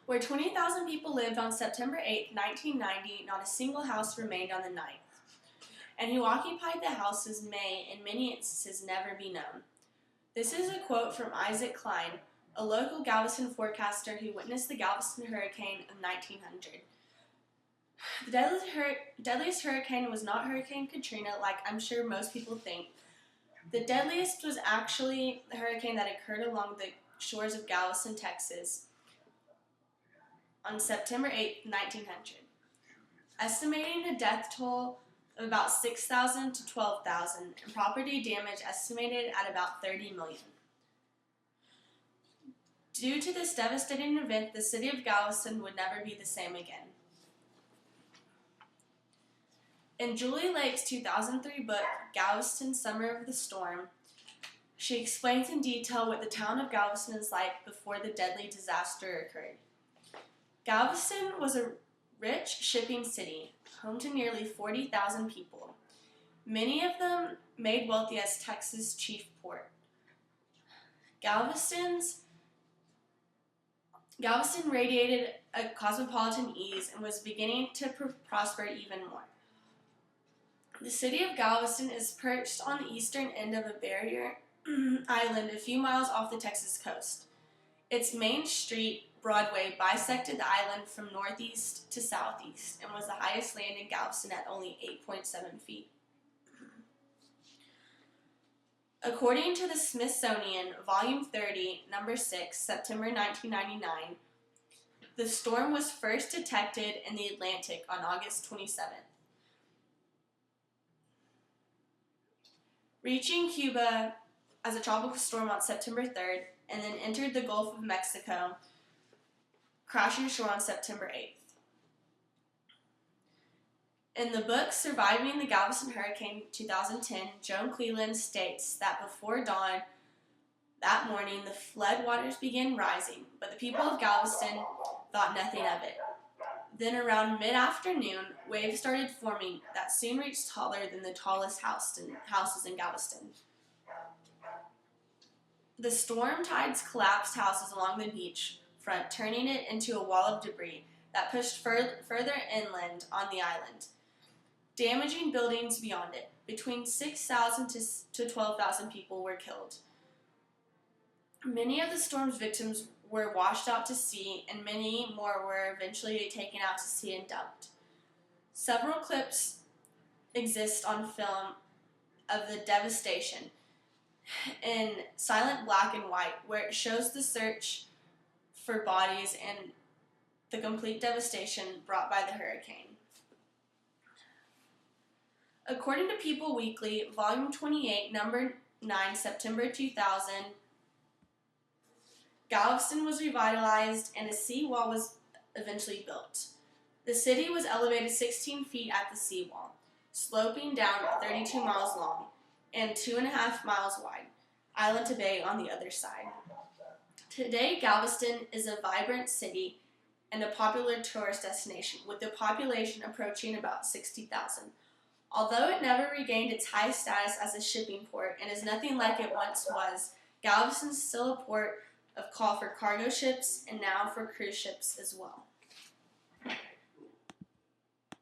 Where 20,000 people lived on September 8, 1990, not a single house remained on the 9th. And who occupied the houses may, in many instances, never be known. This is a quote from Isaac Klein, a local Galveston forecaster who witnessed the Galveston hurricane of 1900. The deadliest hurricane was not Hurricane Katrina, like I'm sure most people think. The deadliest was actually the hurricane that occurred along the shores of Galveston, Texas, on September 8, 1900, estimating a death toll of about 6,000 to 12,000 and property damage estimated at about 30 million. Due to this devastating event, the city of Galveston would never be the same again. In Julie Lake's 2003 book, Galveston, Summer of the Storm, she explains in detail what the town of Galveston is like before the deadly disaster occurred. Galveston was a rich shipping city, home to nearly 40,000 people, many of them made wealthy as Texas' chief port. Galveston radiated a cosmopolitan ease and was beginning to prosper even more. The city of Galveston is perched on the eastern end of a barrier island a few miles off the Texas coast. Its main street, Broadway, bisected the island from northeast to southeast and was the highest land in Galveston at only 8.7 feet. According to the Smithsonian, Volume 30, Number 6, September 1999, the storm was first detected in the Atlantic on August 27th. Reaching Cuba as a tropical storm on September 3rd, and then entered the Gulf of Mexico, crashing ashore on September 8th. In the book Surviving the Galveston Hurricane 2010, Joan Cleland states that before dawn that morning the floodwaters began rising, but the people of Galveston thought nothing of it. Then around mid-afternoon, waves started forming that soon reached taller than the tallest houses in Galveston. The storm tides collapsed houses along the beach front, turning it into a wall of debris that pushed further inland on the island, damaging buildings beyond it. Between 6,000 to 12,000 people were killed. Many of the storm's victims were washed out to sea, and many more were eventually taken out to sea and dumped. Several clips exist on film of the devastation in silent black and white, where it shows the search for bodies and the complete devastation brought by the hurricane. According to People Weekly, Volume 28, Number 9, September 2000, Galveston was revitalized and a seawall was eventually built. The city was elevated 16 feet at the seawall, sloping down 32 miles long and 2.5 miles wide, island to bay on the other side. Today, Galveston is a vibrant city and a popular tourist destination, with the population approaching about 60,000. Although it never regained its high status as a shipping port and is nothing like it once was, Galveston is still a port of call for cargo ships and now for cruise ships as well.